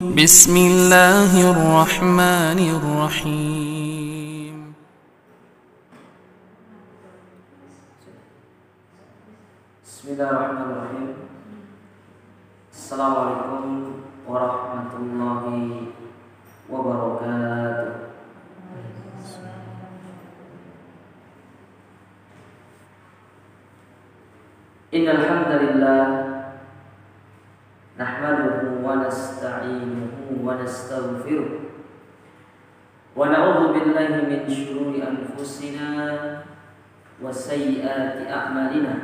بسم الله الرحمن الرحيم بسم الله الرحمن الرحيم. السلام عليكم ورحمة الله وبركاته. إن الحمد لله نحمده ونستعينه ونستغفره ونعوذ بالله من شرور أنفسنا وسيئات أعمالنا.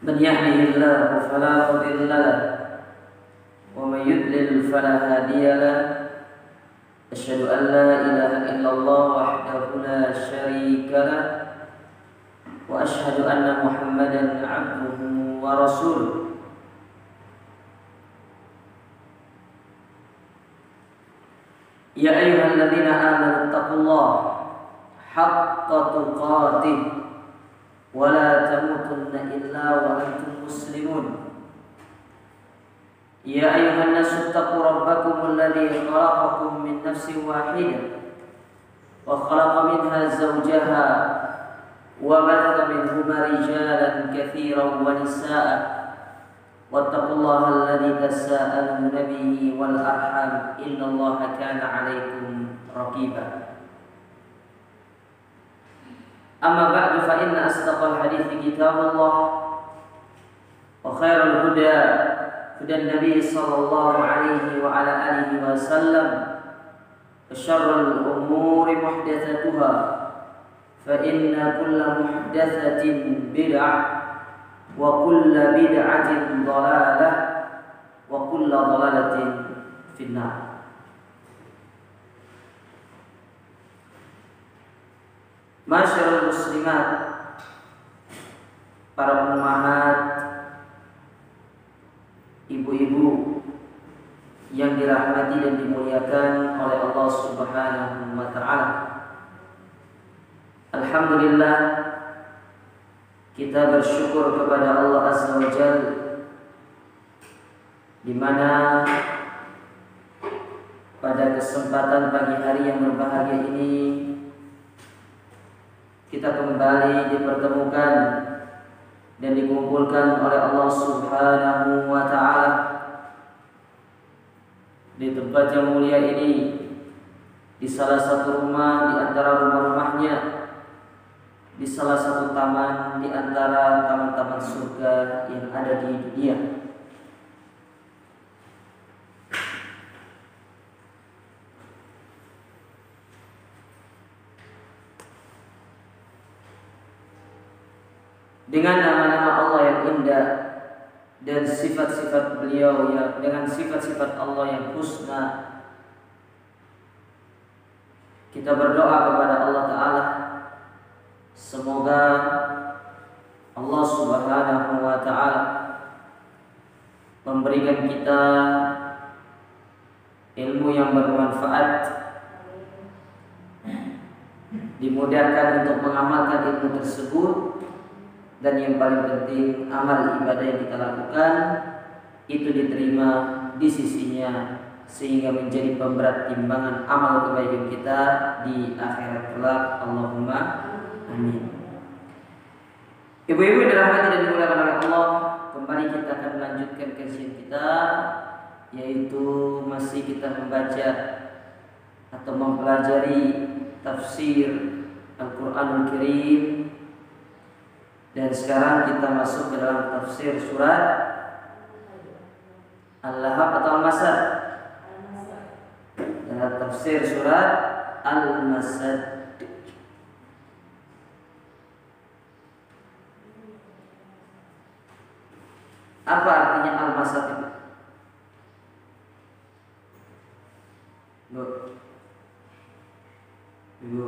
من يهده الله فلا مضل له ومن يضلل فلا هادي له. أشهد أن لا إله إلا الله وحده لا شريك له وأشهد أن محمدا عبده ورسوله. يا أيها الذين آمنوا اتقوا الله حق تقاته ولا تموتن إلا وأنتم مسلمون. يا أيها الناس اتقوا ربكم الذي خلقكم من نفس واحدة وخلق منها زوجها وبث منهما رجالا كثيرا ونساء واتقوا الله الذي تساءلون به والأرحام إن الله كان عليكم رقيبا. أما بعد فإن أصدق الحديث كتاب الله وخير الهدى هدى النبي صلى الله عليه وعلى آله وسلم وشر الأمور محدثاتها فإن كل محدثة بدعة وكل بدعة ضلالة وكل ضلالة في النار. Masyarul muslimat, para ummahat, ibu-ibu yang dirahmati dan dimuliakan oleh Allah Subhanahu wa taala. Alhamdulillah, kita bersyukur kepada Allah Azza wa Jalla di mana pada kesempatan pagi hari yang berbahagia ini kita kembali dipertemukan dan dikumpulkan oleh Allah Subhanahu wa taala di tempat yang mulia ini, di salah satu rumah di antara rumah-rumahnya, di salah satu taman di antara taman-taman surga yang ada di dunia. Dengan nama-nama Allah yang indah dan sifat-sifat beliau yang dengan sifat-sifat Allah yang husna, kita berdoa kepada Allah Ta'ala, semoga Allah Subhanahu wa taala memberikan kita ilmu yang bermanfaat, dimudahkan untuk mengamalkan ilmu tersebut, dan yang paling penting amal ibadah yang kita lakukan itu diterima di sisinya sehingga menjadi pemberat timbangan amal kebaikan kita di akhirat kelak. Allahumma amin. Ibu-ibu yang dirahmati dan dimuliakan oleh Allah, kembali kita akan melanjutkan kajian kita, yaitu masih kita membaca atau mempelajari tafsir Al-Quranul Karim. Dan sekarang kita masuk ke dalam tafsir surat Al-Lahab atau Al-Masad. Dalam tafsir surat Al-Masad. Apa artinya Al-Masad itu? Ibu.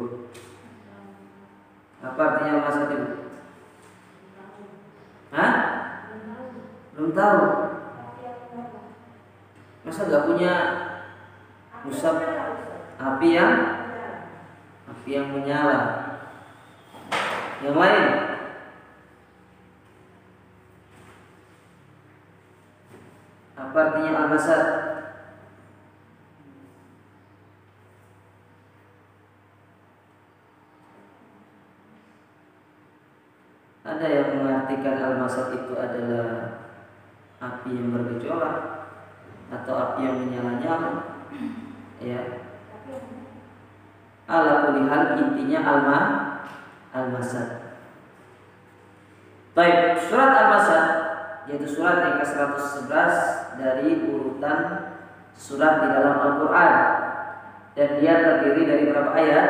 Apa artinya Al-Masad itu? Hah? Belum tahu. Masa gak punya mushaf api yang menyala? Yang lain? Apa artinya al-masad? artikan al-masad itu adalah api yang bergejolak atau api yang menyala-nyala, ya. Ala kulli hal intinya al-masad. Baik, surat al-masad yaitu surat yang ke-111 dari urutan surat di dalam Al-Qur'an, dan dia terdiri dari berapa ayat?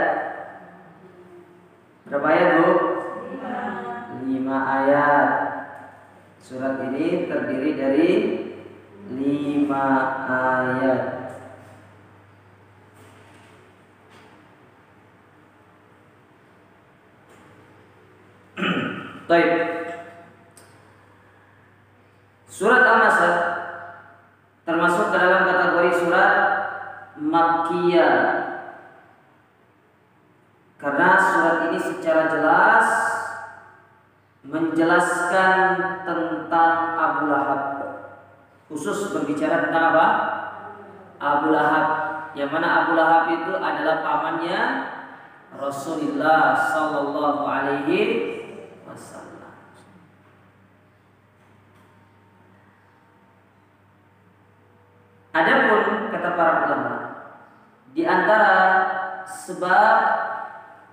Berapa ayat, Bu? 5 ayat. Surat ini terdiri dari 5 ayat. Baik. Surat Al-Masad termasuk ke dalam kategori surat Makkiyah, karena surat ini secara jelas menjelaskan tentang Abu Lahab, khusus berbicara tentang apa? Abu Lahab, yang mana Abu Lahab itu adalah pamannya Rasulullah Sallallahu Alaihi Wasallam. Adapun kata para ulama, di antara sebab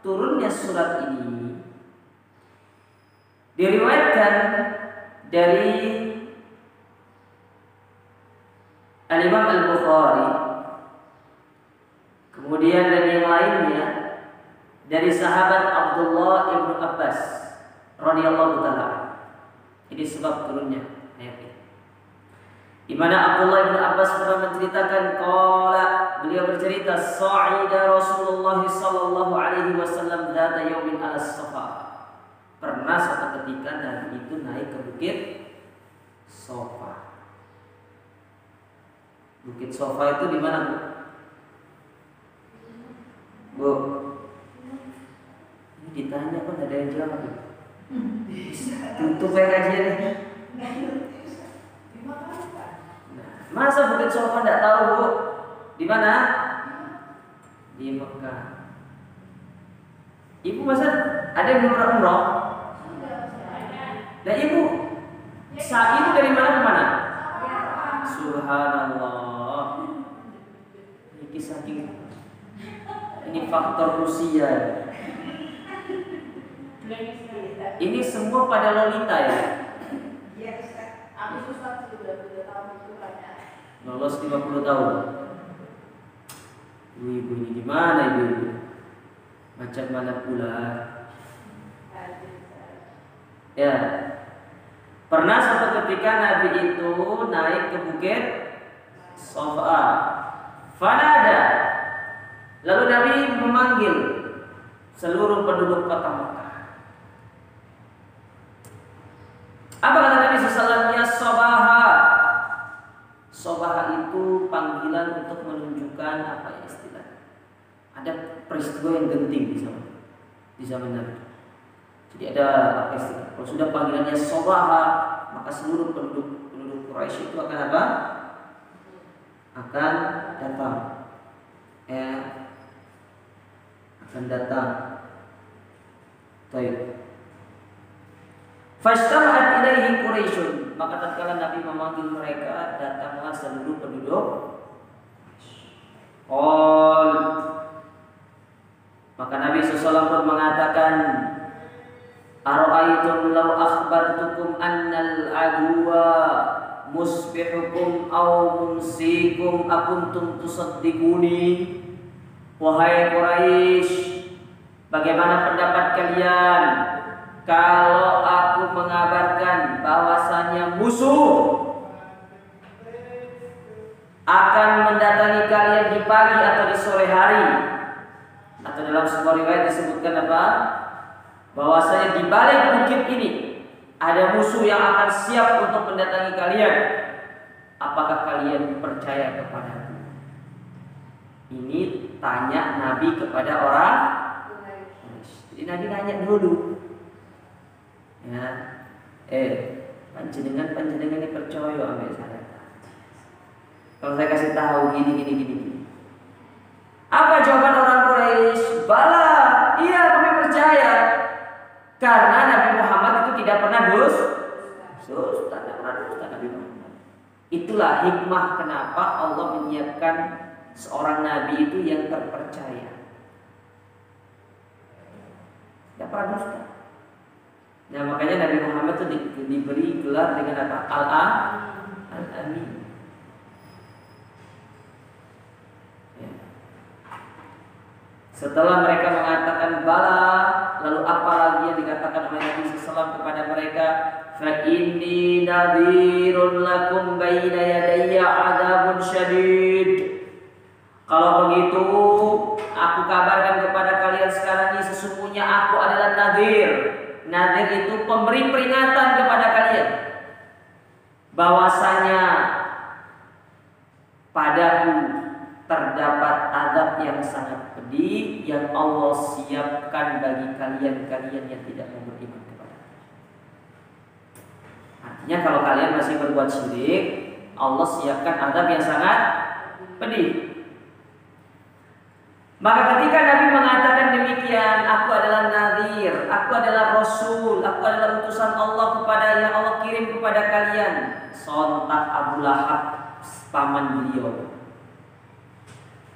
turunnya surat ini diriwayatkan dari Al-Imam Al-Bukhari, kemudian dan yang lainnya dari sahabat Abdullah ibn Abbas radhiyallahu taala. Ini sebab turunnya ayat ini, di mana Abdullah ibn Abbas pernah menceritakan, beliau bercerita, sa'ida Rasulullah sallallahu alaihi wasallam dzata yaumin ala Safa. Pernah suatu ketika Nabi itu naik ke bukit Safa. Bukit Safa itu di mana, Bu? Bu, ini ditanya kok ada yang jawab, Bu? Tutup ya kajian ini. Masa Bukit Safa enggak tahu, Bu? Di mana? Di Mekah. Ibu masa ada yang belum pernah umroh? Nah, Ibu saat itu dari mana ke mana? Subhanallah. Ini kisah ini faktor usia. Ini semua pada Lolita ya? Iya, Ustaz. Aku susah 32 tahun itu pada lolos 50 tahun. Ibu ini gimana ibu? Macam mana pula? Ya. Pernah suatu ketika Nabi itu naik ke bukit Safa. Fanada. Lalu Nabi memanggil seluruh penduduk kota Mekah. Apa kata Nabi sallallahu alaihi wasallam? Sobaha itu panggilan untuk menunjukkan apa ya istilah. Ada peristiwa yang genting di zaman Nabi. Jadi ada apa istilah? Kalau sudah panggilannya sobaha, maka seluruh penduduk Quraisy itu akan apa? Akan datang. Akan datang. Baik. Fastama'at ilaihi Quraisyun, maka tatkala Nabi memanggil mereka, datanglah seluruh penduduk. Maka Nabi SAW pun mengatakan, ara'aitum law akhbartukum annal aduwa musbihukum aw mumsikum akuntum tusaddiquni. Wahai Quraisy, bagaimana pendapat kalian kalau aku mengabarkan bahwasanya musuh akan mendatangi kalian di pagi atau di sore hari, atau dalam sebuah riwayat disebutkan apa? Bahwasanya di balik bukit ini ada musuh yang akan siap untuk mendatangi kalian. Apakah kalian percaya kepadaku? Ini tanya Nabi kepada orang. Jadi Nabi nanya dulu. Ya, panjenengan ini percaya sama saya. Kalau saya kasih tahu gini. Apa jawaban orang Quraisy? Bala, iya kami percaya. Karena Nabi Muhammad itu tidak pernah dusta, tidak pernah dusta Nabi Muhammad. Itulah hikmah kenapa Allah menyiapkan seorang nabi itu yang terpercaya. Tidak pernah dusta. Nah, makanya Nabi Muhammad itu diberi gelar dengan apa? Al-Amin. Ya. Setelah mereka mengatakan bala, lalu apa lagi yang dikatakan oleh Nabi SAW kepada mereka? Fa inni nadhirun lakum baina yadayya adzabun syadid. Kalau begitu, aku kabarkan kepada kalian sekarang ini sesungguhnya aku adalah nadhir. Nadhir itu pemberi peringatan kepada kalian bahwasanya padaku terdapat azab yang sangat pedih yang Allah siapkan bagi kalian yang tidak mau beriman kepada. Artinya kalau kalian masih berbuat syirik, Allah siapkan azab yang sangat pedih. Maka ketika Nabi mengatakan demikian, aku adalah nadhir, aku adalah rasul, aku adalah utusan Allah kepada yang Allah kirim kepada kalian. Sontak Abu Lahab, paman beliau,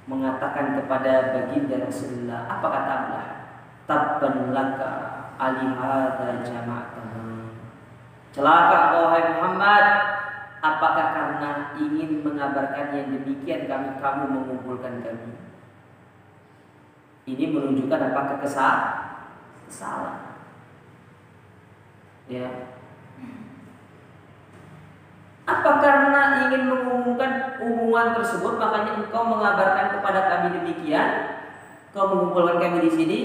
mengatakan kepada baginda Rasulullah, apa kata Abu Lahab? Tabban laka alihada jama'atana. Celaka wahai Muhammad, apakah karena ingin mengabarkan yang demikian kamu mengumpulkan kami? Ini menunjukkan apa? Kesalahan. Ya. Apa karena ingin mengumumkan umuman tersebut makanya engkau mengabarkan kepada kami demikian? Kau mengumpulkan kami di sini?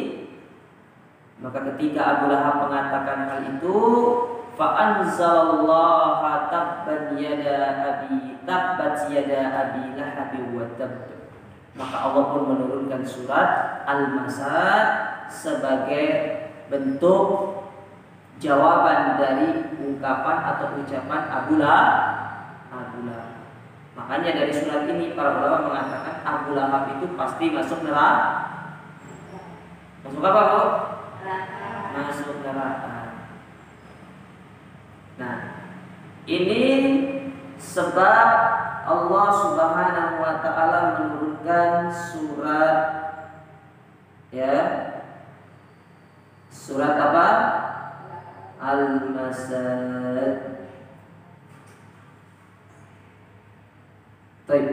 Maka ketika Abu Lahab mengatakan hal itu, fa anzalallahu tabbat yada abi lahab wa tabb. Maka Allah pun menurunkan surat Al-Masad sebagai bentuk jawaban dari ungkapan atau ucapan Abu Lahab. Makanya dari surat ini para ulama mengatakan Abu Lahab itu pasti masuk neraka. Masuk apa, Bu? Masuk neraka. Nah, ini sebab Allah Subhanahu wa taala menurunkan surat surat apa? Al-Masad. Baik.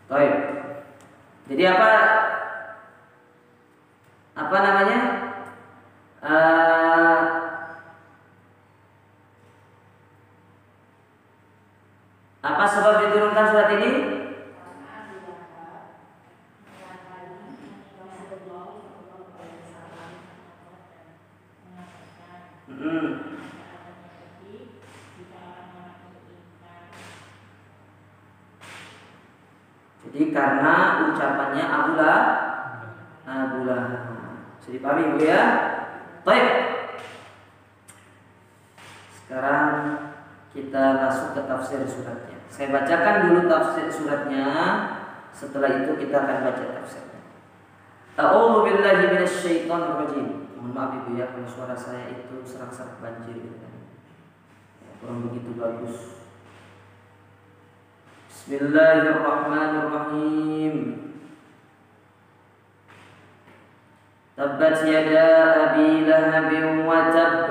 Baik. Jadi apa namanya? Apa sebab diturunkan surat ini? Jadi karena ucapannya Abu Lahab. Bisa dipahami, Bu ya? Baik. Sekarang kita masuk ke tafsir suratnya. Saya bacakan dulu tafsir suratnya. Setelah itu kita akan baca tafsirnya. A'udzu billahi minasyaitonir rajim. Mohon maaf Ibu ya kalau suara saya itu serak-serak banjir gitu kan. Ya, kurang begitu bagus. Bismillahirrahmanirrahim. Tabbat yada abi lahabin wa tabb.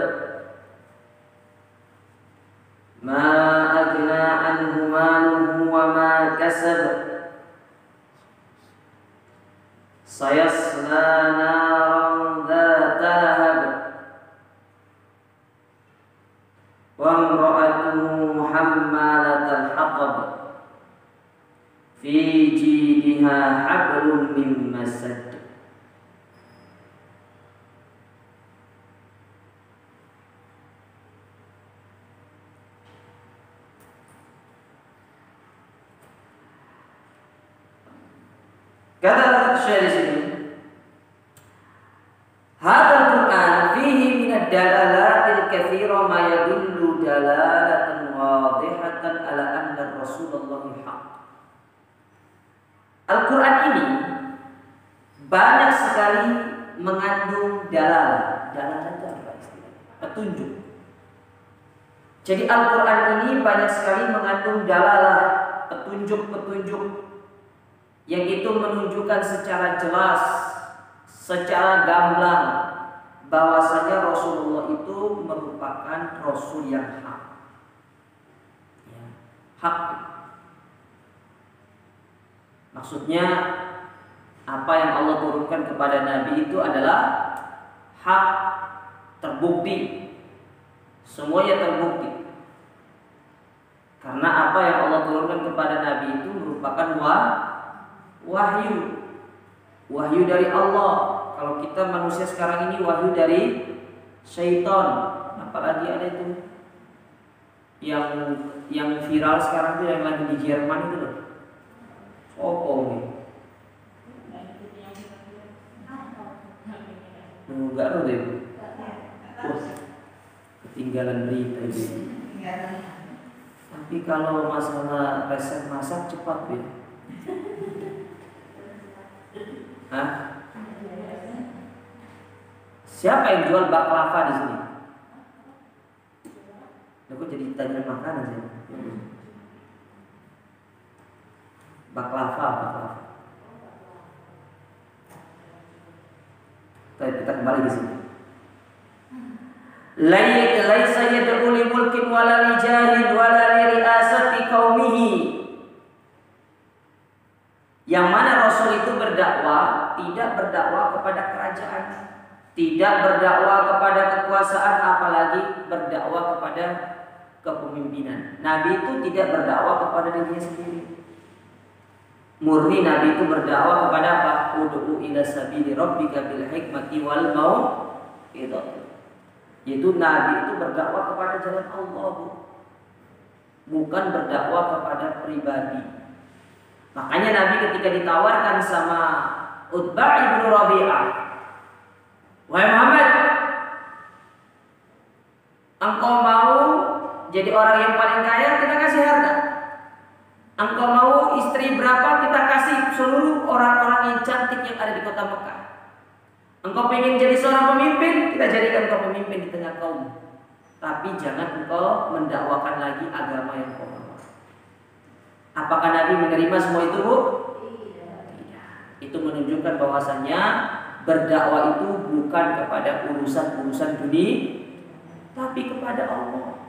Ma aghna anhu maluhu wa ma kasab. Sayasla naran dhata lahab. Wa imra'atuhu hammalatal hatab. Fi jidiha hablum min masad. Kata Syekh di sini, hadzal Qur'an fihi min ad-dalalatil katsira ma yadullu banyak sekali mengandung dalalah. Dalalah itu apa istilahnya? Petunjuk. Jadi Al-Quran ini banyak sekali mengandung dalalah, petunjuk-petunjuk yang itu menunjukkan secara jelas, secara gamblang bahwasanya Rasulullah itu merupakan Rasul yang hak. Hak. Maksudnya apa yang Allah turunkan kepada Nabi itu adalah hak, terbukti. Semuanya terbukti. Karena apa yang Allah turunkan kepada Nabi itu merupakan wahyu. Wahyu dari Allah. Kalau kita manusia sekarang ini wahyu dari syaitan. Apalagi ada itu yang viral sekarang itu yang lagi di Jerman itu loh. Nih. Enggak tahu deh. Ketinggalan berita itu. Tapi kalau masalah resep masak cepat ya. Hah? Siapa yang jual baklava di sini? Aku jadi tanya makanan sih. Baklava. Kita kembali di sini. Laisa yad'u li mulkin wala li jahin wala li ri'asati qaumihi. Yang mana Rasul itu berdakwah, tidak berdakwah kepada kerajaan, tidak berdakwah kepada kekuasaan, apalagi berdakwah kepada kepemimpinan. Nabi itu tidak berdakwah kepada dirinya sendiri. Murni Nabi itu berdakwah kepada apa? Ud'u ila sabili rabbika bil hikmati wal mau'izati. Yaitu Nabi itu berdakwah kepada jalan Allah, bukan berdakwah kepada pribadi. Makanya Nabi ketika ditawarkan sama Utbah ibnu Rabi'ah, wahai Muhammad, engkau mau jadi orang yang paling kaya, kita kasih harta. Engkau mau istri berapa, kita kasih seluruh orang-orang yang cantik yang ada di kota Mekah. Engkau pengen jadi seorang pemimpin, kita jadikan engkau pemimpin di tengah kaum. Tapi jangan engkau mendakwakan lagi agama yang kau bawa. Apakah Nabi menerima semua itu, Bu? Tidak. Itu menunjukkan bahwasannya berdakwah itu bukan kepada urusan-urusan dunia, tapi kepada Allah.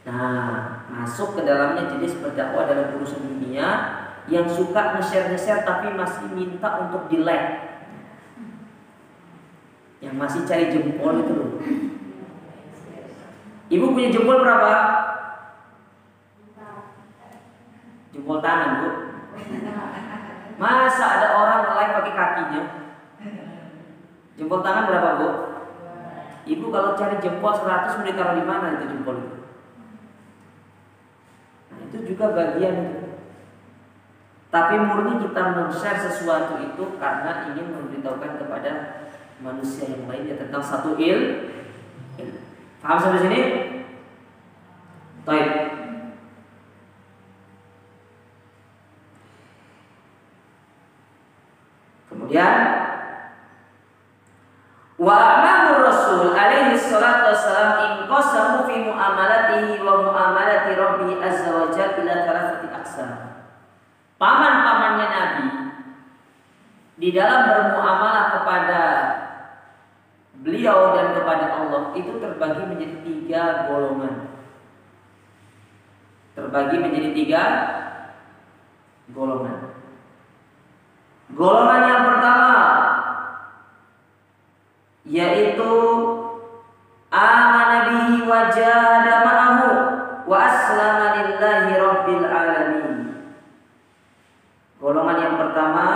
Nah, masuk ke dalamnya jenis berdakwah dalam urusan dunia yang suka nge-share tapi masih minta untuk di-like, yang masih cari jempol itu loh. Ibu punya jempol berapa? Jempol tangan, Bu. Masa ada orang nge-like pakai kakinya? Jempol tangan berapa, Bu? Ibu kalau cari jempol 100 mau ditaruh di mana itu jempol itu? Nah, itu juga bagian itu. Tapi murni kita men-share sesuatu itu karena ingin memberitahukan kepada manusia yang lainnya tentang satu ilmu. Paham sampai sini? Baik. Kemudian wa amamur Rasul alaihi salatu wassalam in qasamu fi muamalatihi wa muamalati Rabbi azza wa jalla ila thalathati aqsam. Paman-pamannya Nabi di dalam bermuamalah kepada beliau dan kepada Allah itu terbagi menjadi 3 golongan. Terbagi menjadi 3 golongan. Golongan yang pertama yaitu amana bihi wa jahada ma'ahu wa aslama lillahi rabbil alamin. Golongan yang pertama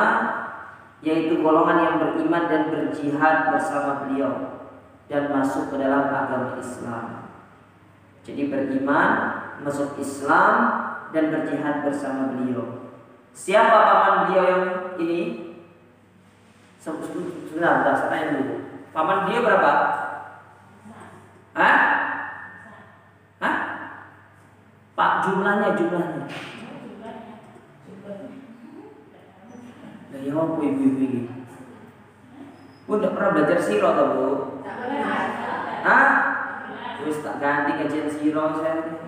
yaitu golongan yang beriman dan berjihad bersama beliau dan masuk ke dalam agama Islam. Jadi beriman, masuk Islam dan berjihad bersama beliau. Siapa paman beliau yang ini? Sebentar, saya tanya dulu. Paman beliau berapa? Hah? Pak, jumlahnya. Ya apa ibu-ibu ini? Bu tidak pernah belajar sirah atau bu? Hah? Terus tak ganti kajian sirah saya.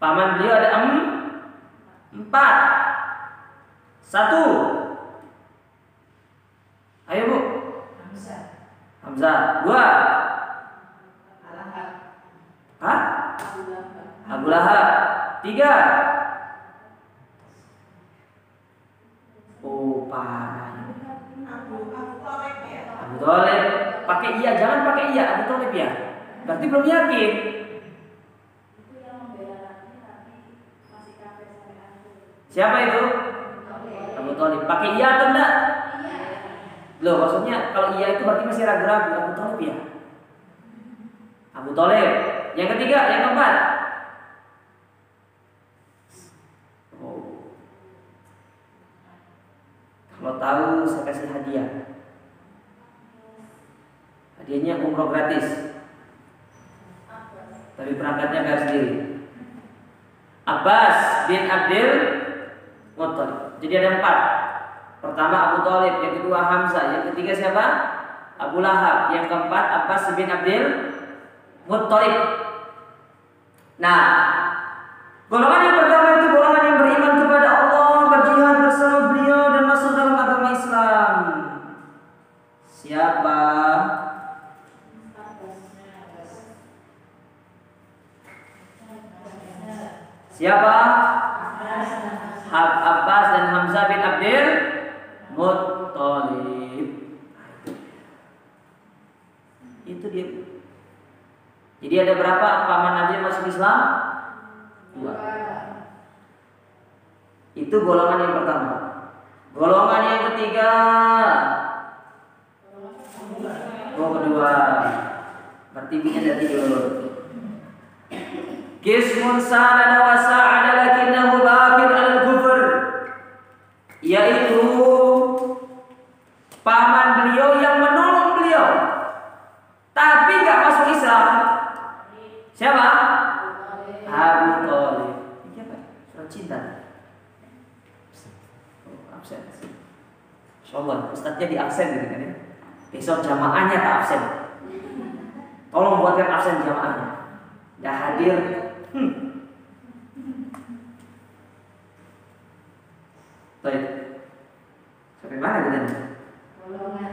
Paman beliau ada 4. 1. Ayo bu. Hamzah. 2. Hah? Abu Lahab. 3. Oh parah. Abu Thalib. Pakai iya, jangan pakai iya Abu Thalib ya. Berarti belum yakin. Siapa itu? Abu Thalib. Pakai iya atau enggak? Loh, maksudnya kalau iya itu berarti masih ragu-ragu. Abu Thalib ya? Abu Thalib. Yang ketiga, yang keempat. Oh. Kalau tahu saya kasih hadiah. Hadiahnya umroh gratis. Tapi perangkatnya harus sendiri. Abbas bin Abdul Muttalib. Jadi ada 4. Pertama Abu Thalib, yang kedua Hamzah, yang ketiga siapa? Abu Lahab, yang keempat Abbas bin Abdul Muttalib. Nah, golongan yang pertama itu golongan yang beriman kepada Allah, berjihad bersama beliau dan masuk dalam agama Islam. Siapa? Siapa? Abbas dan Hamzah bin Abdul Muttalib. Itu dia. Jadi ada berapa paman Nabi yang masuk Islam? 2. Itu golongan yang pertama. Golongan yang ketiga. Oh, kedua. Berarti bikin dari tidur. Kismun sa'ada wa sa'ada lakinnahu baqin al-kufr, yaitu paman beliau yang menolong beliau tapi gak masuk Islam. Siapa? Abu Thalib. Ini apa? Surat cinta. Oh, absen. Insyaallah ustadznya di absen gitu kan ya. Besok jamaahnya tak absen. Tolong buatkan absen jamaahnya. Dah hadir. Baik. Sampai mana kita nih? Golongan.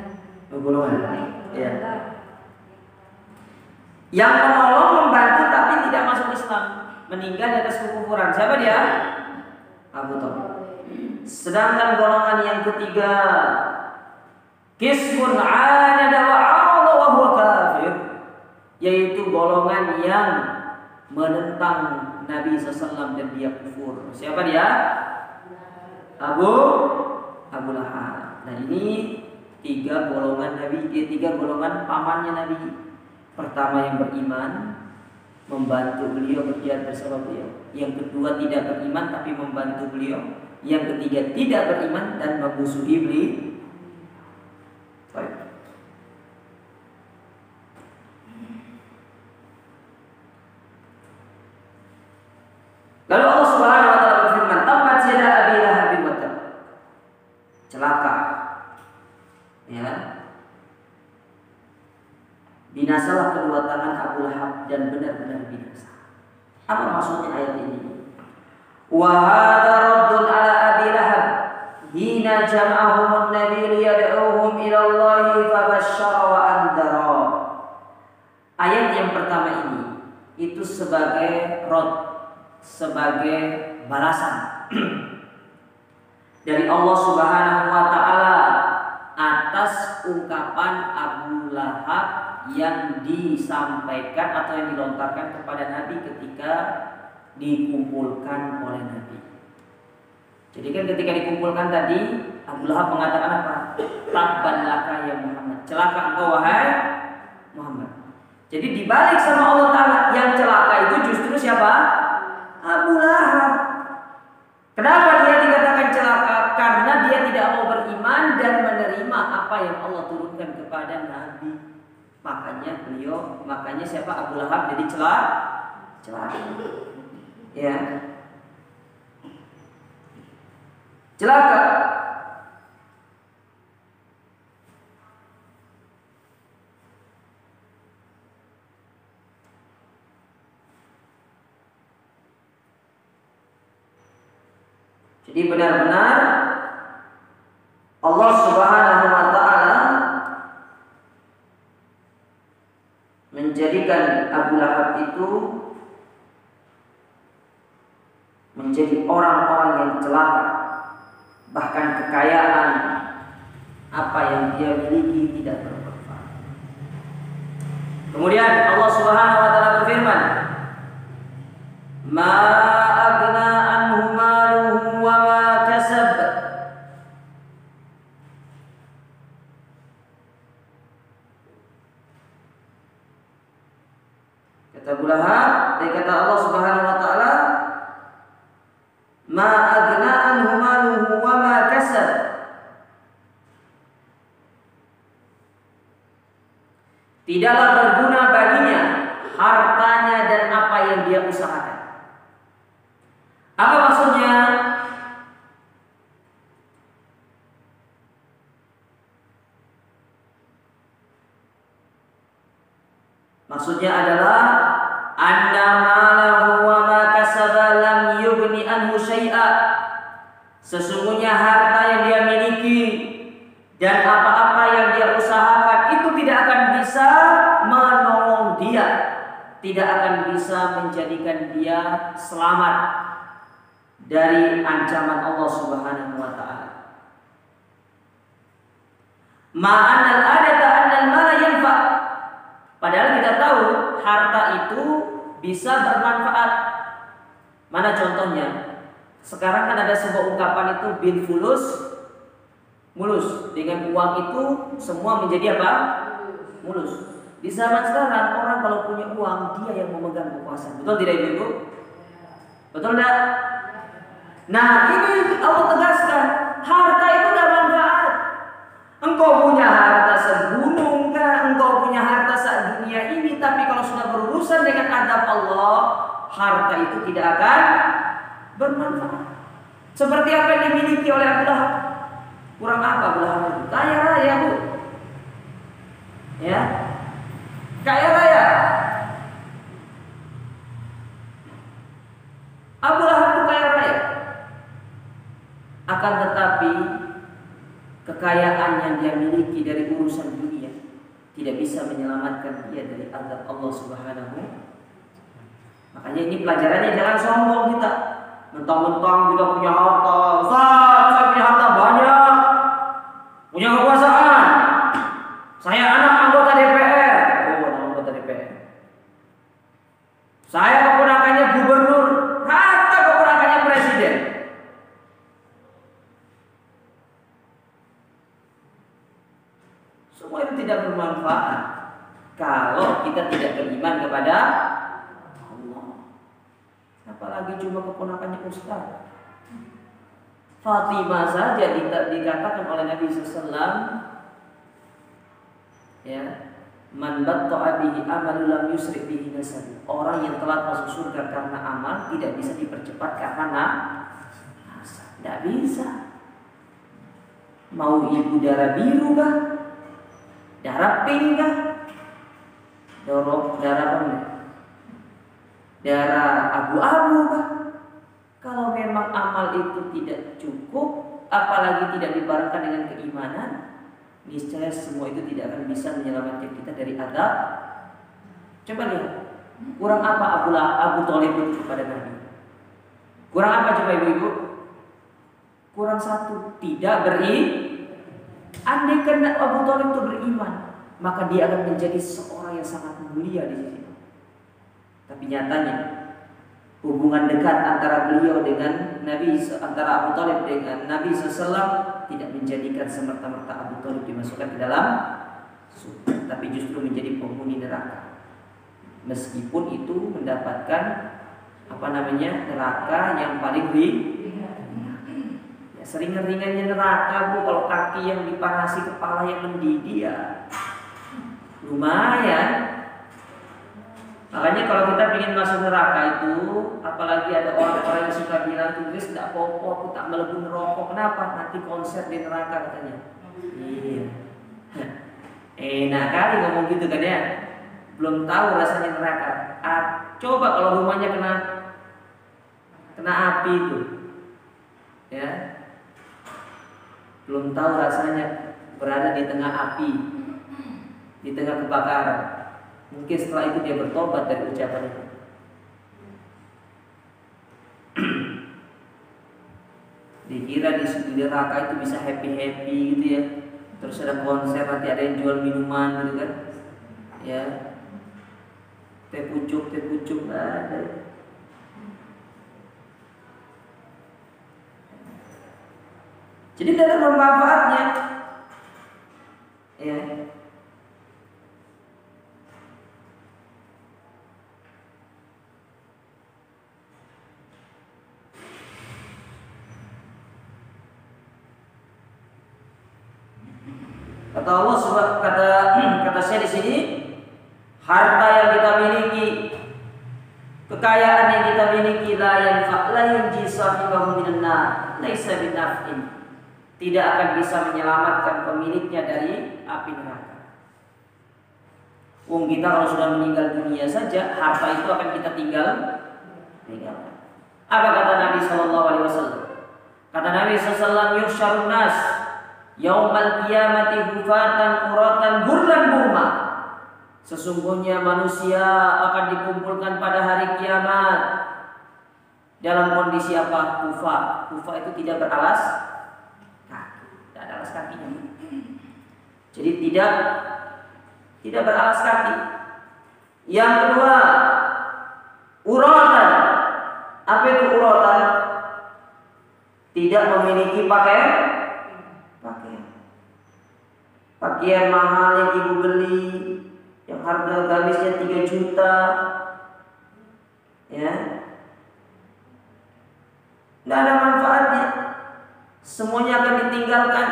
Oh, golongan. Iya. Yang menolong, membantu tapi tidak masuk Islam, meninggal di atas kekufuran. Siapa dia? Abu Thalib. Sedangkan golongan yang ketiga, Qismun 'anada wa 'arada wa huwa kafir, yaitu golongan yang menentang Nabi SAW dan dia kufur. Siapa dia? Abu Lahab. Nah ini 3 golongan Nabi, 3 golongan pamannya Nabi. Pertama yang beriman, membantu beliau, berjihad bersama beliau. Yang kedua tidak beriman tapi membantu beliau. Yang ketiga tidak beriman dan memusuhi beliau. Baik. Lalu Allah Subhanahu wa taala berfirman, "Tabbat yada Abi Lahab wa tab." Celaka. Ya. Binasalah kedua tangan Abu Lahab dan benar-benar binasa. Apa maksudnya ayat ini? Wa hadza raddun ala Abi Lahab hina jama'ahum an-nabi liyad'uhum ila Allah fa basyara wa andara. Ayat yang pertama ini itu sebagai sebagai balasan dari Allah Subhanahu wa taala atas ungkapan Abu Lahab yang disampaikan atau yang dilontarkan kepada Nabi ketika dikumpulkan oleh Nabi. Jadi kan ketika dikumpulkan tadi, Abu Lahab mengatakan apa? Tabban laka ya Muhammad. Celaka engkau wahai Muhammad. Jadi dibalik sama Allah Ta'ala, yang celaka itu justru siapa? Abu Lahab. Kenapa dia dikatakan celaka? Karena dia tidak mau beriman dan menerima apa yang Allah turunkan kepada Nabi. Makanya siapa? Abu Lahab jadi celaka. Ya. Celaka. Jadi benar-benar Allah Subhanahu wa Ta'ala menjadikan Abu Lahab itu menjadi orang-orang yang celaka. Bahkan kekayaan apa yang dia miliki tidak bermanfaat. Kemudian Allah Subhanahu wa Ta'ala berfirman, "Ma aghna anhu maluhu wa ma kasab." Kata Abu Lahab, dari kata Allah Subhanahu wa Ta'ala, "Ma aghna anhu maluhu wa ma kasab." Tidaklah berguna baginya hartanya dan apa yang dia usahakan. Apa maksudnya? Maksudnya adalah anna malahu wa ma kasaba lam yughni anhu syai'a. Sesungguhnya harta yang dia miliki dan apa-apa yang dia usahakan itu tidak akan bisa menolong dia, tidak akan bisa menjadikan dia selamat dari ancaman Allah Subhanahu wa Ta'ala. Ma'anal adata annal mala yanfa. Padahal kita tahu harta itu bisa bermanfaat. Mana contohnya? Sekarang kan ada sebuah ungkapan itu bil fulus mulus. Dengan uang itu semua menjadi apa? Mulus. Di zaman sekarang orang kalau punya uang dia yang memegang kekuasaan. Betul tidak Ibu? Betul tidak? Nah ini Allah tegaskan, harta itu tidak manfaat. Engkau punya harta segunung kah? Engkau punya harta se-dunia ini, tapi kalau sudah berurusan dengan adab Allah, harta itu tidak akan bermanfaat. Seperti apa yang dimiliki oleh Abu Lahab? Kurang apa Abu Lahab itu? Kaya raya Bu. Ya, kaya raya. Abu Lahab itu kaya raya. Akan tetapi kekayaan yang dia miliki dari urusan dunia tidak bisa menyelamatkan dia dari azab Allah Subhanahu. Makanya ini pelajarannya, jangan sombong kita. Mentang-mentang kita punya harta, Ustaz, saya punya harta banyak, punya kekuasaan, saya anak anggota DPR. Oh, anak anggota DPR. Saya keponakannya gubernur, hatta keponakannya presiden. Semua itu tidak bermanfaat kalau kita tidak beriman kepada Allah. Apalagi cuma keponakannya ustaz. Fatimah saja dikatakan oleh Nabi SAW, ya, man batta'a bihi amalu lam yusri bihi nasab. Orang yang telat masuk surga karena amal tidak bisa dipercepat karena nasab. Tidak bisa. Mau ibu darah biru kah? Darah pink kah? Darah abu-abu kah? Kalau memang amal itu tidak cukup, apalagi tidak dibarengkan dengan keimanan, niscaya semua itu tidak akan bisa menyelamatkan kita dari azab. Coba lihat, kurang apa Abu Thalib itu kepada Nabi? Kurang apa coba ibu-ibu? Kurang satu, tidak andai karena Abu Thalib itu beriman, maka dia akan menjadi seorang yang sangat mulia di sisi. Tapi nyatanya hubungan dekat antara beliau dengan Nabi, antara Abu Thalib dengan Nabi SAW tidak menjadikan semerta-merta Abu Thalib dimasukkan ke dalam surga, tapi justru menjadi penghuni neraka. Meskipun itu mendapatkan neraka yang paling ringan. Ya, seringan-ringannya neraka Bu, kalau kaki yang dipanasi, kepala yang mendidih ya lumayan. Makanya kalau kita ingin masuk neraka itu, apalagi ada orang-orang yang suka bilang tulis tidak apa-apa, aku tak melebu neraka. Kenapa? Nanti konser di neraka katanya. Iya. Enak kali ngomong gitu kan ya. Belum tahu rasanya neraka. Coba kalau rumahnya kena api itu, ya. Belum tahu rasanya berada di tengah api, di tengah kebakaran. Mungkin setelah itu dia bertobat dari ucapan itu. Dikira di neraka itu bisa happy-happy gitu ya. Terus ada konser, nanti ada yang jual minuman gitu kan. Ya. Teh pucuk ada. Jadi tidak ada manfaatnya. Ya. Kata Allah kata saya di sini, harta yang kita miliki, kekayaan yang kita miliki, la yanji sahibahu minan nar, laisa binaf'in, tidak akan bisa menyelamatkan pemiliknya dari api neraka. Wong kita kalau sudah meninggal dunia saja, harta itu akan kita tinggalkan. Apa kata Nabi SAW? Kata Nabi SAW, yuhsyarun nas yaumal qiyamati hufatan uratan gurlan burma. Sesungguhnya manusia akan dikumpulkan pada hari kiamat dalam kondisi apa? Hufa. Hufa itu tidak beralas kaki, tidak ada alas kakinya. Jadi tidak beralas kaki. Yang kedua, uratan. Apa itu uratan? Tidak memiliki pakaian mahal yang ibu beli, yang harga gamisnya 3 juta, ya, tidak ada manfaatnya, semuanya akan ditinggalkan.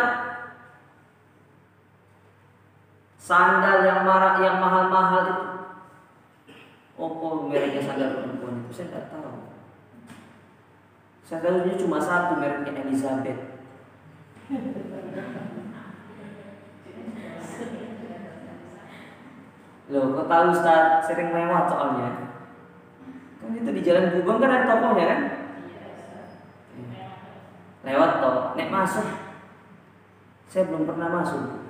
Sandal yang mahal-mahal itu, mereknya sandal perempuan itu saya tidak tahu. Sandalnya cuma satu, mereknya Elizabeth. Loh, kok tahu Ustaz? Sering lewat soalnya. Kan itu di Jalan Gubeng kan ada tokonya kan? Lewat toh, nek masuk. Saya belum pernah masuk.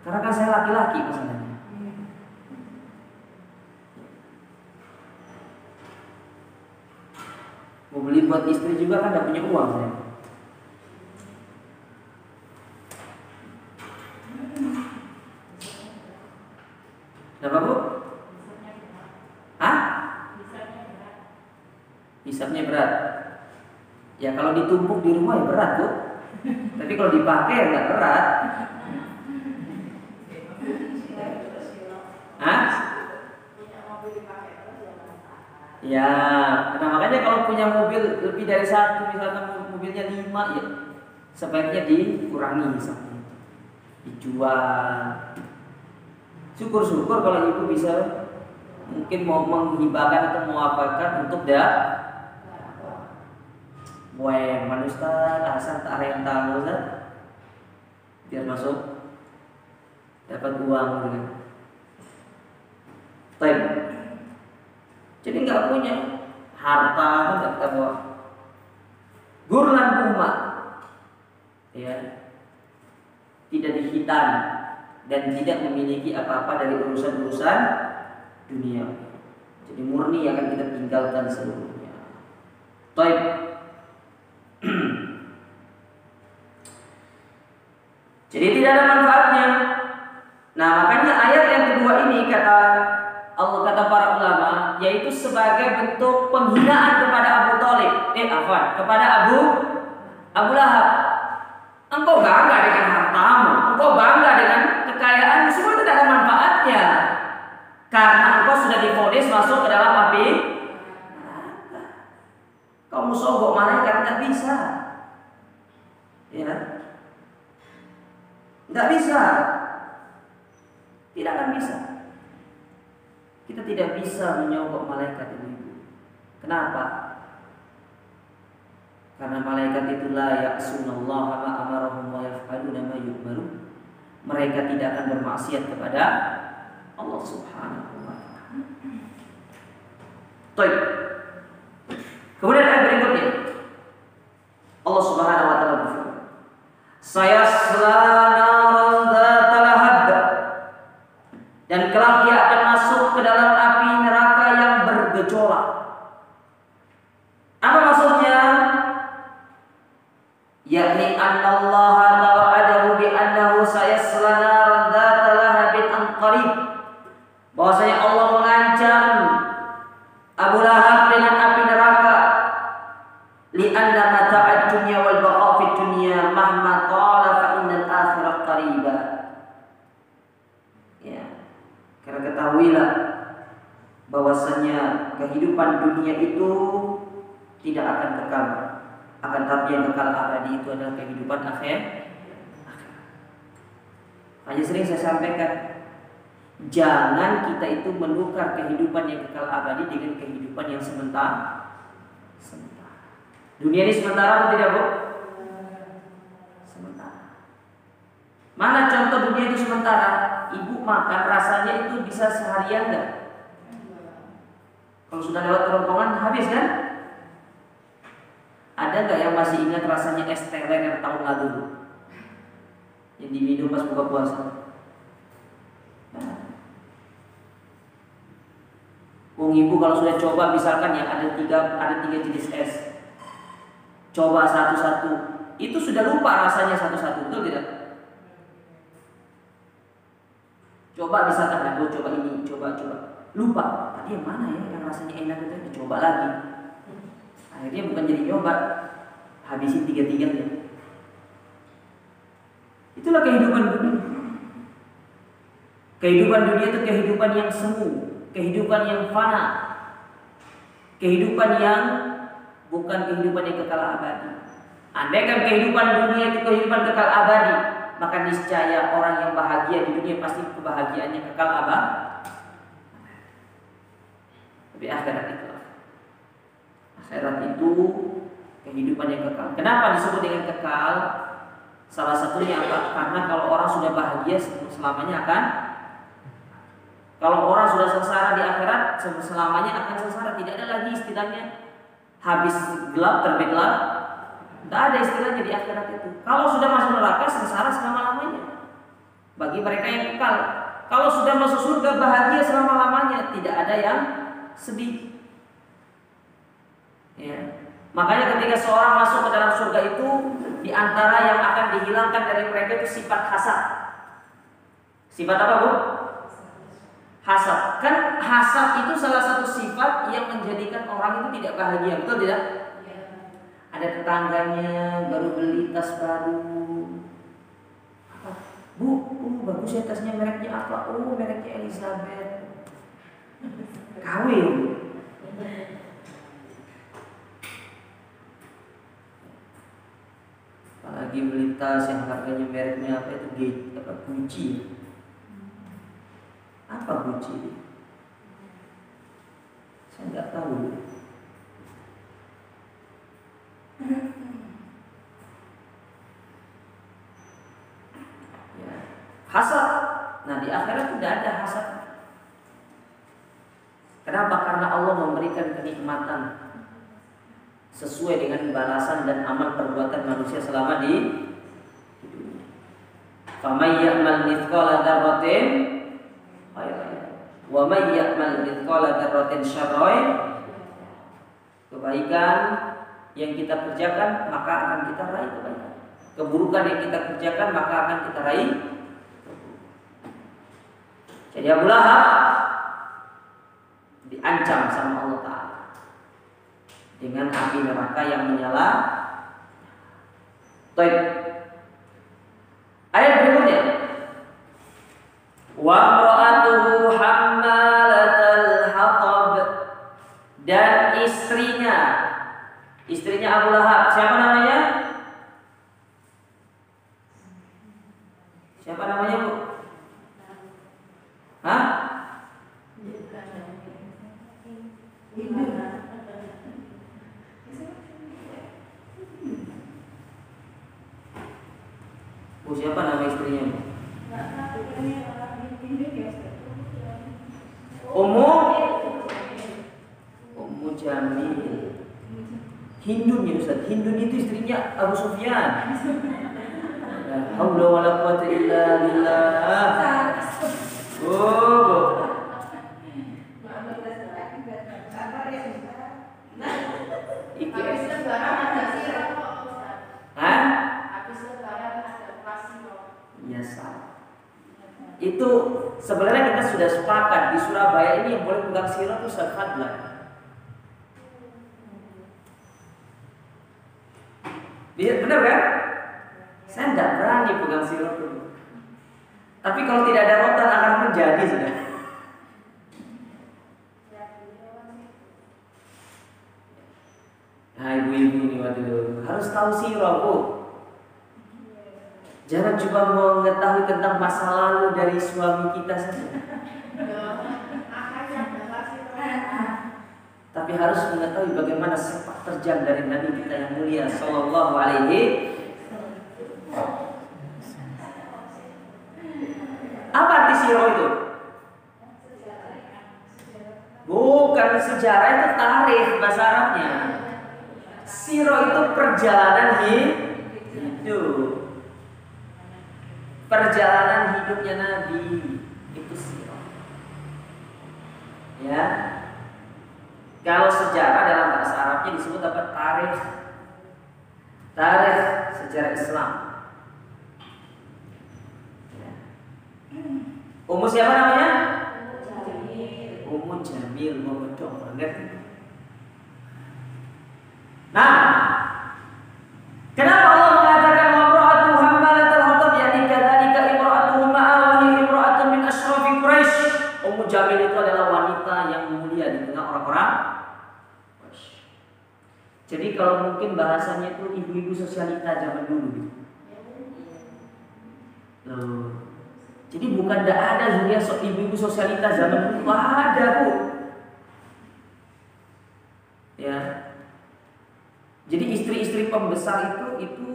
Karena kan saya laki-laki masalahnya. Mau beli buat istri juga kan tidak punya uang saya. Kenapa Bu? Hah? Hisapnya berat. Ya kalau ditumpuk di rumah ya berat Bu. Tapi kalau dipakai ya nggak berat. Hah? Ya, nah makanya kalau punya mobil lebih dari satu, misalnya mobilnya 5 ya, sebaiknya dikurangi hisapnya, dijual. Syukur-syukur kalau ibu bisa mungkin mau menghibahkan atau mau apakan untuk mana Ustaz, asal tak rental Ustaz, biar masuk dapat uang gitu. Jadi nggak punya harta, nggak kita bawa. Gurlan umat, ya, tidak dihitan dan tidak memiliki apa-apa dari urusan-urusan dunia. Jadi murni akan kita tinggalkan seluruhnya. Taib. Jadi tidak ada manfaatnya. Nah makanya ayat yang kedua ini kata Allah, kata para ulama, yaitu sebagai bentuk penghinaan kepada kepada Abu Lahab. Engkau bangga dengan hartamu, engkau bangga dengan kekayaanmu, semua itu tidak ada manfaatnya. Karena engkau sudah divonis masuk ke dalam api neraka. Kau musogok malaikat tidak bisa. Ya. Tidak bisa. Tidak akan bisa. Kita tidak bisa menyogok malaikat itu. Kenapa? Karena malaikat itu la ya'sunallaha ma amarahum wa yaf'aluna ma yu'marun. Mereka tidak akan bermaksiat kepada Allah Subhanahu wa taala. Baik. Kemudian ayat berikutnya Allah Subhanahu wa taala berfirman, "Sayasla naran dzata lahab." Dan kelak dia akan masuk ke dalam api neraka yang bergejolak. Apa maksudnya? Yakni annallaha tawa'adahu bi annahu sayasla naran dzata lahabin an qarib. Bahwasanya Allah mengancam Abu Lahab dengan api neraka. Li'anna mata'ad dunya wal baqa fid dunya mahma tala fa innal akhirah qariba. Ya. Karena ketahuilah bahwasanya kehidupan dunia itu tidak akan kekal. Akan tapi yang kekal abadi itu adalah kehidupan akhir. Hanya sering saya sampaikan, jangan kita itu menukar kehidupan yang kekal abadi dengan kehidupan yang sementara. Dunia ini sementara atau tidak, Bu? Sementara. Mana contoh dunia itu sementara? Ibu makan rasanya itu bisa seharian enggak? Kalau sudah lewat kerongkongan habis kan? Ada nggak yang masih ingat rasanya es teler yang tahun lalu yang diminum pas buka puasa? Ibu kalau sudah coba misalkan ya ada tiga jenis es, coba satu-satu, itu sudah lupa rasanya satu-satu, betul tidak? Coba misalkan aku coba ini, coba lupa tadi yang mana ya yang rasanya enak itu, coba lagi. Akhirnya bukan jadi nyoba, habisin tiga-tiganya. Itulah kehidupan dunia. Kehidupan dunia itu kehidupan yang semu, kehidupan yang fana, kehidupan yang bukan kehidupan yang kekal abadi. Andaikan kehidupan dunia itu kehidupan kekal abadi, maka niscaya orang yang bahagia di dunia pasti kebahagiaannya kekal abadi. Tapi akhirat itu, akhirat itu kehidupan yang kekal. Kenapa disebut dengan kekal? Salah satunya apa? Karena kalau orang sudah bahagia selamanya akan, kalau orang sudah sengsara di akhirat selamanya akan sengsara. Tidak ada lagi istilahnya habis gelap terbit gelap. Tidak ada istilahnya di akhirat itu. Kalau sudah masuk neraka sengsara selama-lamanya bagi mereka yang kekal. Kalau sudah masuk surga bahagia selama-lamanya, tidak ada yang sedih. Ya. Makanya ketika seorang masuk ke dalam surga itu, di antara yang akan dihilangkan dari mereka itu sifat hasad. Sifat apa, Bu? Hasad. Kan hasad itu salah satu sifat yang menjadikan orang itu tidak bahagia, betul tidak? Ada tetangganya baru beli tas baru. Bu, bagus ya tasnya, mereknya apa? Oh, mereknya Elizabeth. Kawin. Apalagi beli tas yang harganya mereknya apa itu Gucci. Apa Gucci? Saya nggak tahu. Ya. Hasad. Nah di akhirat tidak ada hasad. Kenapa? Karena Allah memberikan kenikmatan sesuai dengan balasan dan amal perbuatan manusia selama di dunia. Faman ya'mal mithqala dzarratin khairan wa man ya'mal mithqala dzarratin syarran. Kebaikan yang kita kerjakan maka akan kita raih kebaikan. Keburukan yang kita kerjakan maka akan kita raih. Jadi Abu Lahab diancam sama Allah Ta'ala dengan api neraka yang menyala. Baik. Ayat berikutnya. Wa imra'atuhu hammalatal hatab, dan istrinya Abu Lahab. Siapa namanya? Siapa namanya, Bu? Hah? Bu, siapa nama istrinya, Bu? Ummu Jamil. Hindun ya Ustaz. Hindun itu istrinya Abu Sufyan. La haula wala quwwata illa billah. Oh. Itu sebenarnya kita sudah sepakat di Surabaya ini yang boleh pegang sirah itu Ustaz Fadlan. Benar kan? Saya tidak berani pegang sirah itu. Tapi kalau tidak ada rotan akan menjadi sudah. Nah ibu-ibu ini waduh, harus tahu sirah, Bu. Jangan cuma mengetahui tentang masa lalu dari suami kita saja, tapi harus mengetahui bagaimana sepak terjang dari Nabi kita yang mulia Sallallahu Alaihi. Apa arti sirah itu? Bukan sejarah, itu tarikh bahasa Arabnya. Sirah itu perjalanan hidup. Perjalanan hidupnya Nabi itu sirah. Ya. Kalau sejarah dalam bahasa Arabnya disebut apa? Tarikh. Tarikh sejarah Islam. Ummu siapa namanya? Ummu Jamil, memedok banget. Nah, kenapa Allah mengatakan wamra'atu hammalatal hatab, yakni kadzalika imra'atuhu ma'awahi imra'atun min asyrafi Quraisy. Ummu Jamil itu adalah wanita yang mulia di tengah orang-orang Quraisy. Jadi kalau mungkin bahasanya itu ibu-ibu sosialita zaman dulu. Jadi bukan tidak ada zuriat ibu-ibu sosialita zaman dulu, ada, Bu. Ya. Jadi istri-istri pembesar itu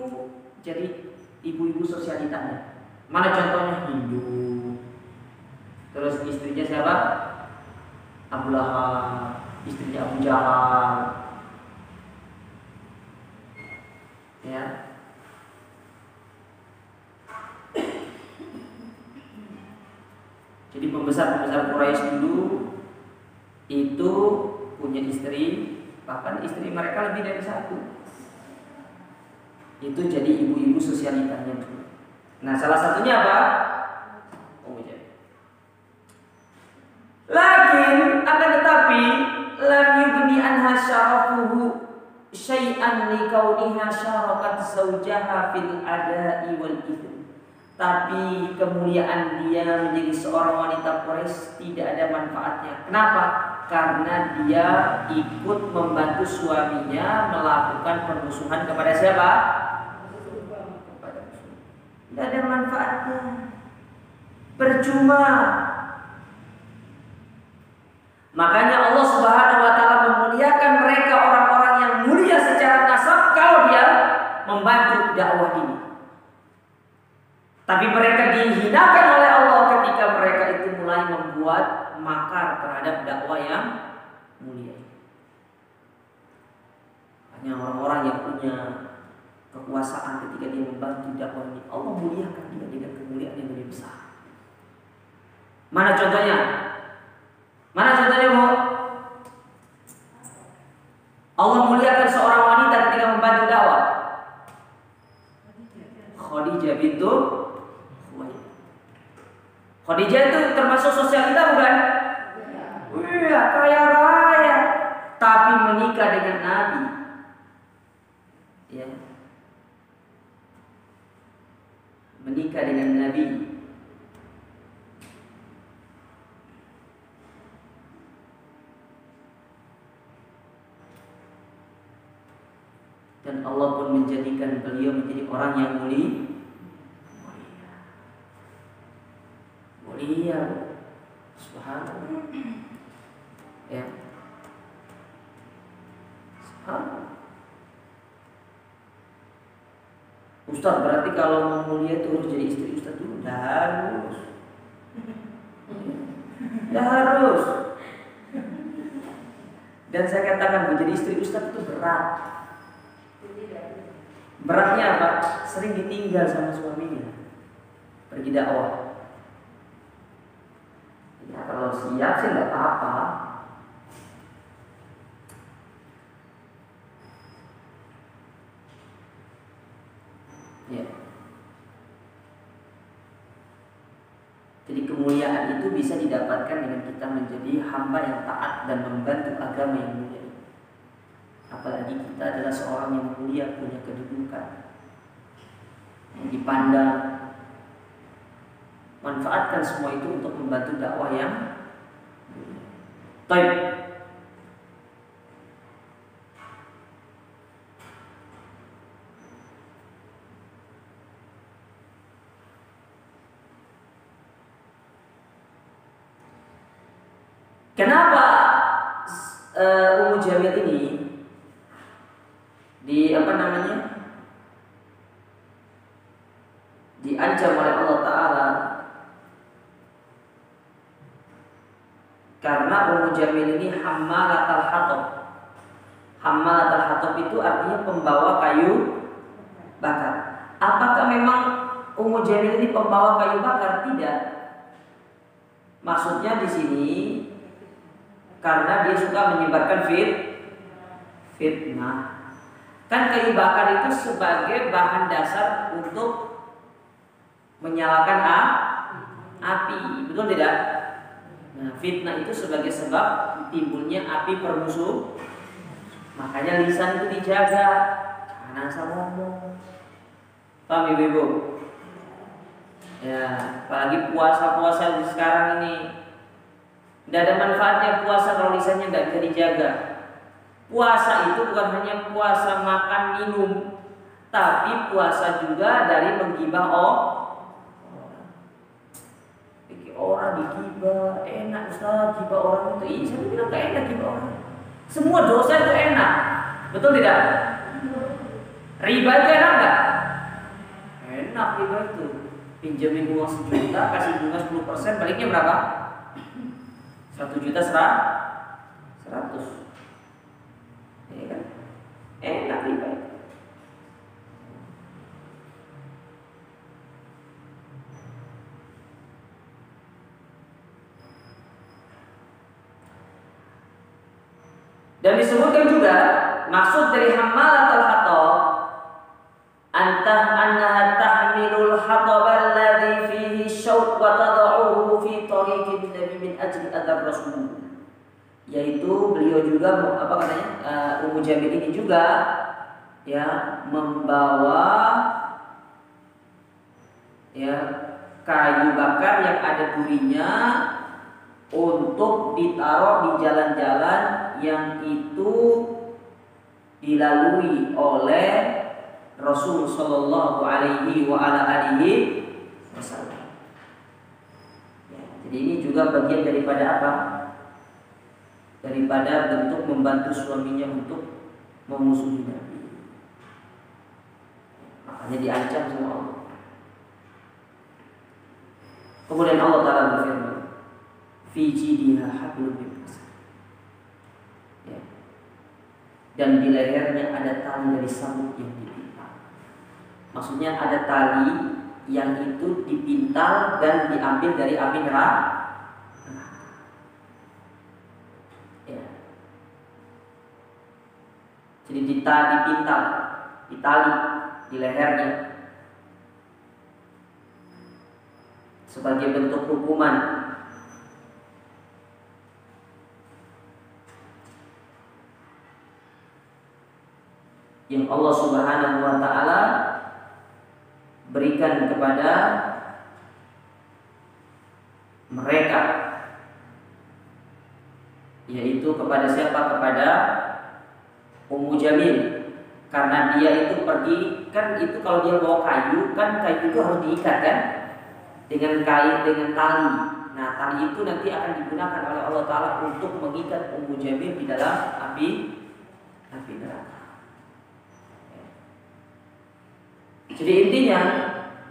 jadi ibu-ibu sosialitanya. Mana contohnya? Hindu. Terus istrinya siapa? Abu Lahab, istrinya Abu Jahal. Ya. Jadi pembesar-pembesar Quraisy dulu itu punya istri, bahkan istri mereka lebih dari satu. Itu jadi ibu-ibu sosialitanya dulu. Nah, salah satunya apa? Lakin akan tetapi lam yugni anha syarafuhu syai'an li kauniha syarakat zawjaha fil ada'i wal ithmi. Tapi kemuliaan dia menjadi seorang wanita Quraisy tidak ada manfaatnya. Kenapa? Karena dia ikut membantu suaminya melakukan permusuhan kepada siapa? Kepada musuh. Tidak ada manfaatnya. Percuma. Makanya Allah Subhanahu wa taala memuliakan mereka, orang-orang yang mulia secara nasab, kalau dia membantu dakwah ini. Tapi mereka dihinakan oleh Allah ketika mereka itu mulai membuat makar terhadap dakwah yang mulia. Hanya orang-orang yang punya kekuasaan ketika dia membantu dakwah ini, Allah muliakan dia dengan kemuliaan yang lebih besar. Mana contohnya? Mana contohnya, Bu? Allah muliakan seorang wanita ketika membantu dakwah. Khadijah bintu Khadijah itu termasuk sosialita bukan? Iya, kaya raya. tapi menikah dengan Nabi, ya, menikah dengan Nabi, dan Allah pun menjadikan beliau menjadi orang yang mulia, subhanallah, ya, subhanallah. Ustaz, berarti kalau mau mulia itu harus jadi istri Ustaz dulu? Tidak harus. Tidak harus. Dan saya katakan menjadi istri Ustaz itu berat. Beratnya apa? Sering ditinggal sama suaminya pergi dakwah. Ya, kalau siap sih nggak apa-apa. Ya. Jadi kemuliaan itu bisa didapatkan dengan kita menjadi hamba yang taat dan membantu agama yang mulia. Apalagi kita adalah seorang yang mulia, punya kedudukan yang dipandang. Manfaatkan semua itu untuk membantu dakwah yang baik. Kenapa Ummu Jamil ini diancam oleh Allah Ta'ala? Karena Ummu Jamil ini hammalatul hatab. Hammalatul hatab itu artinya pembawa kayu bakar. Apakah memang Ummu Jamil ini pembawa kayu bakar? Tidak. Maksudnya di sini karena dia suka menyebarkan fitnah. Kan kayu bakar itu sebagai bahan dasar untuk menyalakan api, betul tidak? Nah, fitnah itu sebagai sebab timbulnya api permusuh. Makanya lisan itu dijaga, jangan asal ngomong. Paham ibu-ibu? Ya, apalagi puasa-puasa sekarang ini, tidak ada manfaatnya puasa kalau lisannya nggak bisa dijaga. Puasa itu bukan hanya puasa makan minum, tapi puasa juga dari menggibah orang digibah. Enak Ustaz, gibah orang itu. Iya, saya bilang gak enak gibah orang. Semua dosa itu enak, betul tidak? Riba itu enak nggak? Enak riba itu. Pinjamin uang 1 juta, kasih bunga 10%, baliknya berapa? 1 juta 100. Ya kan? Enak riba. Dan disebutkan juga maksud dari hammalatul hatab annaha tahmilul hatab alladhi fihi syaut wa tad'uhu fi tariqin nabi min ajli adab rasul. Yaitu beliau juga Ummu Jamil ini juga ya membawa ya kayu bakar yang ada durinya untuk ditaruh di jalan-jalan yang itu dilalui oleh Rasul Shallallahu Alaihi Wasallam. Ya, jadi ini juga bagian daripada apa? Daripada bentuk membantu suaminya untuk memusuhi Nabi. Makanya diancam sama Allah. Kemudian Allah Ta'ala berfirman, fi jidiha hablum min masad. Ya. Dan di lehernya ada tali dari sabuk yang dipintal. Maksudnya ada tali yang itu dipintal dan diambil dari api neraka. Ya. Jadi dipintal, ditali di lehernya sebagai bentuk hukuman. yang Allah Subhanahu wa taala berikan kepada mereka, yaitu kepada siapa? Kepada Ummu Jamil. Karena dia itu pergi, kan itu kalau dia bawa kayu, kan kayu itu harus diikat kan dengan kain, dengan tali. Nah, tali itu nanti akan digunakan oleh Allah Ta'ala untuk mengikat Ummu Jamil di dalam api neraka. Jadi intinya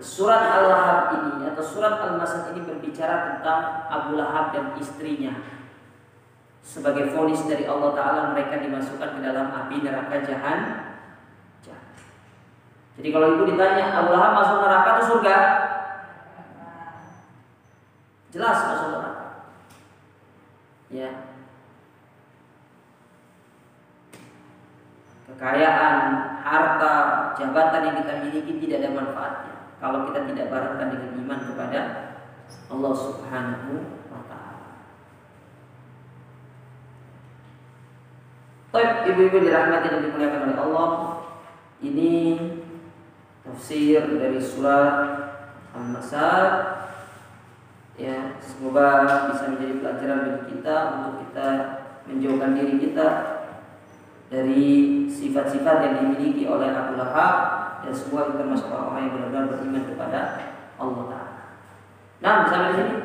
surat Al-Lahab ini atau surat Al-Masad ini berbicara tentang Abu Lahab dan istrinya. Sebagai vonis dari Allah Ta'ala, mereka dimasukkan ke dalam api neraka jahanam. Jadi kalau itu ditanya, Abu Lahab masuk neraka atau surga? Jelas masuk neraka. Ya. Kekayaan, harta, jabatan yang kita miliki tidak ada manfaatnya kalau kita tidak barengkan dengan iman kepada Allah Subhanahu wa taala. Baik, ibu-ibu dirahmati dan dimuliakan oleh Allah, ini tafsir dari surat Al-Masad. Ya, semoga bisa menjadi pelajaran bagi kita untuk kita menjauhkan diri kita dari sifat-sifat yang dimiliki oleh Abu Lahab dan semua itu termasuk orang-orang yang benar-benar beriman kepada Allah Ta'ala. Nah, sampai di sini.